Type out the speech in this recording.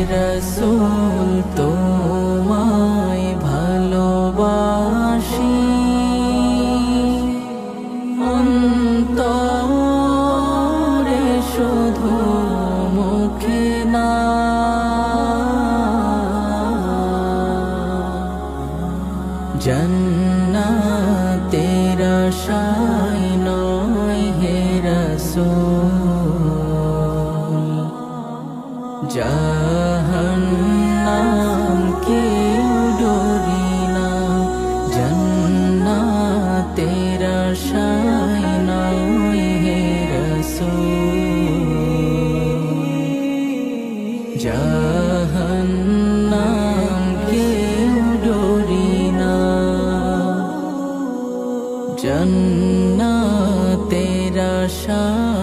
রসূল তোমায় ভালোবাসি অন্তরে শুধু মুখে না জান্নাতের আশায় নয় হে রাসূল জাহান্নাম কেউ ডরি না জান্নাতের আশায় নয় হে রাসূল জাহান্নাম কেউ ডরি না জান্নাতের আশায়